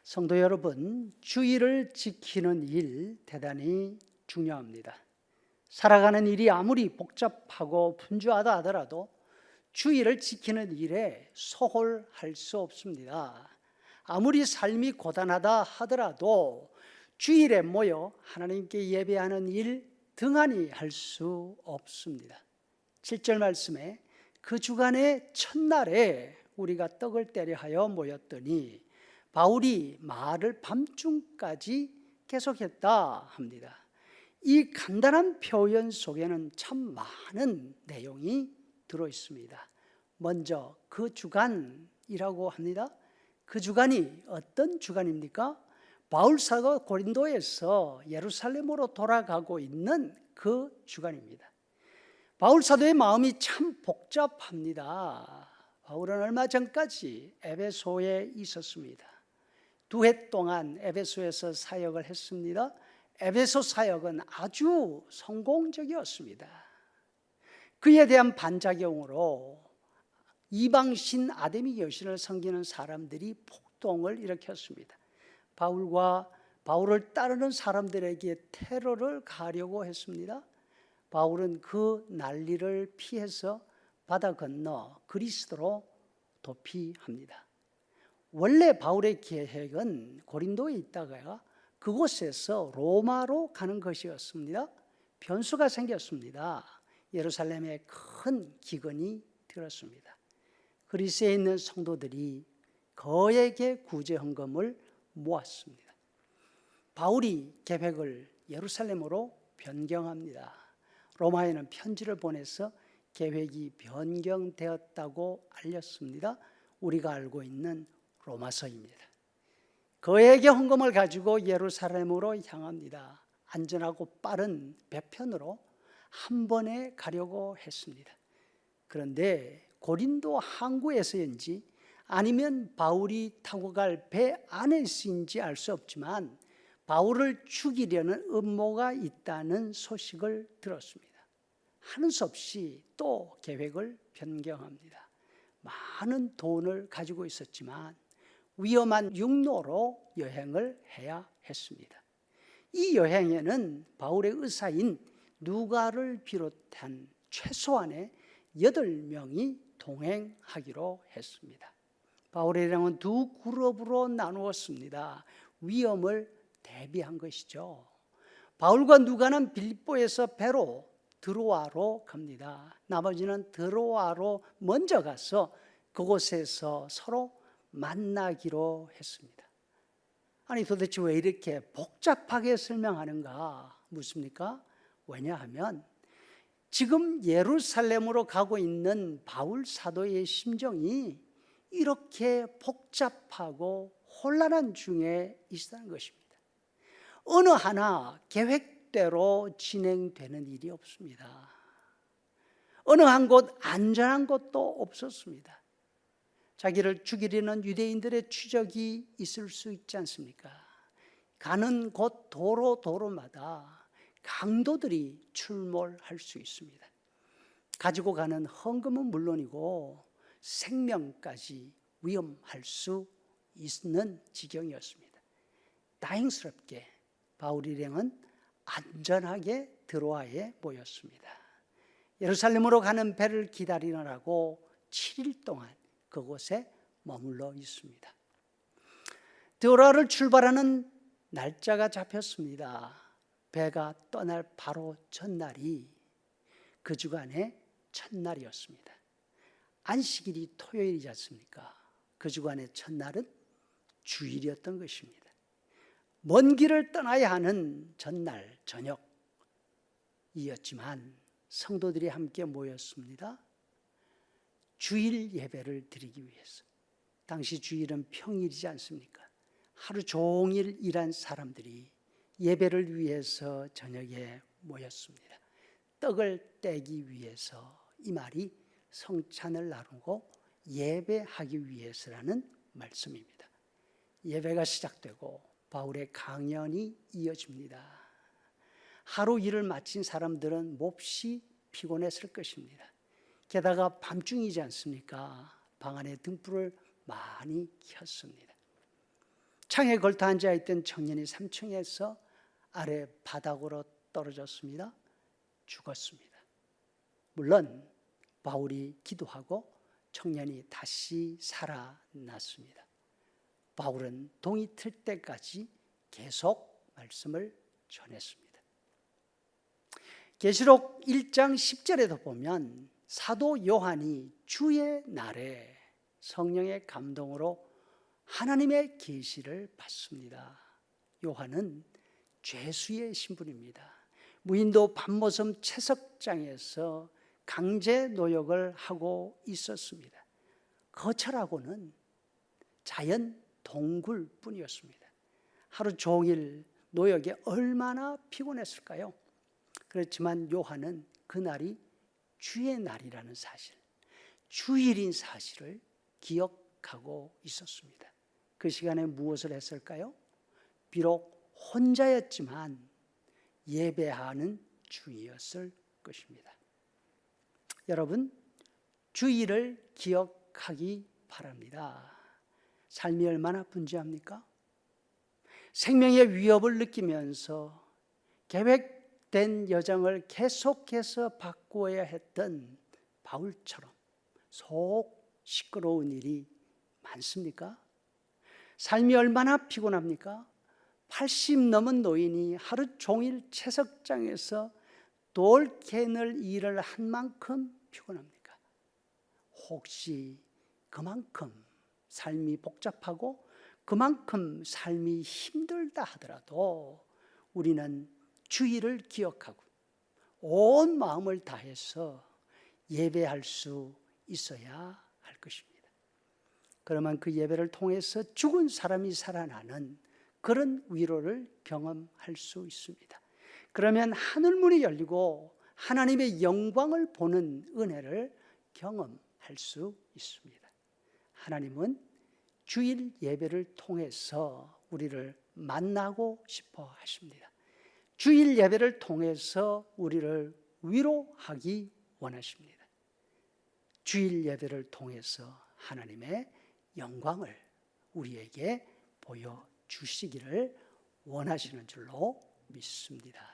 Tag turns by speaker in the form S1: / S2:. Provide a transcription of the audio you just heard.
S1: 성도 여러분, 주의를 지키는 일 대단히 중요합니다. 살아가는 일이 아무리 복잡하고 분주하다 하더라도 주의를 지키는 일에 소홀할 수 없습니다. 아무리 삶이 고단하다 하더라도 주일에 모여 하나님께 예배하는 일 등한히 할 수 없습니다. 7절 말씀에 그 주간의 첫날에 우리가 떡을 때려 하여 모였더니 바울이 말을 밤중까지 계속했다 합니다. 이 간단한 표현 속에는 참 많은 내용이 들어 있습니다. 먼저 그 주간이라고 합니다. 그 주간이 어떤 주간입니까? 바울 사도가 고린도에서 예루살렘으로 돌아가고 있는 그 주간입니다. 바울 사도의 마음이 참 복잡합니다. 바울은 얼마 전까지 에베소에 있었습니다. 2해 동안 에베소에서 사역을 했습니다. 에베소 사역은 아주 성공적이었습니다. 그에 대한 반작용으로 이방신 아데미 여신을 섬기는 사람들이 폭동을 일으켰습니다. 바울을 따르는 사람들에게 테러를 가하려고 했습니다. 바울은 그 난리를 피해서 바다 건너 그리스도로 도피합니다. 원래 바울의 계획은 고린도에 있다가 그곳에서 로마로 가는 것이었습니다. 변수가 생겼습니다. 예루살렘에 큰 기근이 들었습니다. 그리스에 있는 성도들이 거액의 구제 헌금을 모았습니다. 바울이 계획을 예루살렘으로 변경합니다. 로마에는 편지를 보내서 계획이 변경되었다고 알렸습니다. 우리가 알고 있는 로마서입니다. 거액의 헌금을 가지고 예루살렘으로 향합니다. 안전하고 빠른 배편으로 한 번에 가려고 했습니다. 그런데 고린도 항구에서인지 아니면 바울이 타고 갈 배 안에서인지 알 수 없지만 바울을 죽이려는 음모가 있다는 소식을 들었습니다. 하는 수 없이 또 계획을 변경합니다. 많은 돈을 가지고 있었지만 위험한 육로로 여행을 해야 했습니다. 이 여행에는 바울의 의사인 누가를 비롯한 최소한의 8명이 동행하기로 했습니다. 바울의 일행은 두 그룹으로 나누었습니다. 위험을 대비한 것이죠. 바울과 누가는 빌립보에서 배로 드로아로 갑니다. 나머지는 드로아로 먼저 가서 그곳에서 서로 만나기로 했습니다. 아니 도대체 왜 이렇게 복잡하게 설명하는가 묻습니까? 왜냐하면 지금 예루살렘으로 가고 있는 바울 사도의 심정이 이렇게 복잡하고 혼란한 중에 있다는 것입니다. 어느 하나 계획대로 진행되는 일이 없습니다. 어느 한 곳 안전한 곳도 없었습니다. 자기를 죽이려는 유대인들의 추적이 있을 수 있지 않습니까? 가는 곳 도로마다 강도들이 출몰할 수 있습니다. 가지고 가는 헌금은 물론이고 생명까지 위험할 수 있는 지경이었습니다. 다행스럽게 바울 일행은 안전하게 드로아에 모였습니다. 예루살렘으로 가는 배를 기다리느라고 7일 동안 그곳에 머물러 있습니다. 드로아를 출발하는 날짜가 잡혔습니다. 배가 떠날 바로 전날이 그 주간의 첫날이었습니다. 안식일이 토요일이지 않습니까? 그 주간의 첫날은 주일이었던 것입니다. 먼 길을 떠나야 하는 전날 저녁이었지만 성도들이 함께 모였습니다. 주일 예배를 드리기 위해서. 당시 주일은 평일이지 않습니까? 하루 종일 일한 사람들이 예배를 위해서 저녁에 모였습니다. 떡을 떼기 위해서, 이 말이 성찬을 나누고 예배하기 위해서라는 말씀입니다. 예배가 시작되고 바울의 강연이 이어집니다. 하루 일을 마친 사람들은 몹시 피곤했을 것입니다. 게다가 밤중이지 않습니까? 방 안에 등불을 많이 켰습니다. 창에 걸터 앉아있던 청년이 3층에서 아래 바닥으로 떨어졌습니다. 죽었습니다. 물론 바울이 기도하고 청년이 다시 살아났습니다. 바울은 동이 틀 때까지 계속 말씀을 전했습니다. 계시록 1장 10절에도 보면 사도 요한이 주의 날에 성령의 감동으로 하나님의 계시를 받습니다. 요한은 죄수의 신분입니다. 무인도 밤모섬 채석장에서 강제 노역을 하고 있었습니다. 거처라고는 자연 동굴뿐이었습니다. 하루 종일 노역에 얼마나 피곤했을까요? 그렇지만 요한은 그날이 주의 날이라는 사실, 주일인 사실을 기억하고 있었습니다. 그 시간에 무엇을 했을까요? 비록 혼자였지만 예배하는 주일이었을 것입니다. 여러분, 주일을 기억하기 바랍니다. 삶이 얼마나 분주합니까? 생명의 위협을 느끼면서 계획된 여정을 계속해서 바꾸어야 했던 바울처럼 속 시끄러운 일이 많습니까? 삶이 얼마나 피곤합니까? 80 넘은 노인이 하루 종일 채석장에서 돌 캐는 일을 한 만큼 피곤합니까? 혹시 그만큼 삶이 복잡하고 그만큼 삶이 힘들다 하더라도 우리는 주일을 기억하고 온 마음을 다해서 예배할 수 있어야 할 것입니다. 그러면 그 예배를 통해서 죽은 사람이 살아나는 그런 위로를 경험할 수 있습니다. 그러면 하늘문이 열리고 하나님의 영광을 보는 은혜를 경험할 수 있습니다. 하나님은 주일 예배를 통해서 우리를 만나고 싶어 하십니다. 주일 예배를 통해서 우리를 위로하기 원하십니다. 주일 예배를 통해서 하나님의 영광을 우리에게 보여주시기를 원하시는 줄로 믿습니다.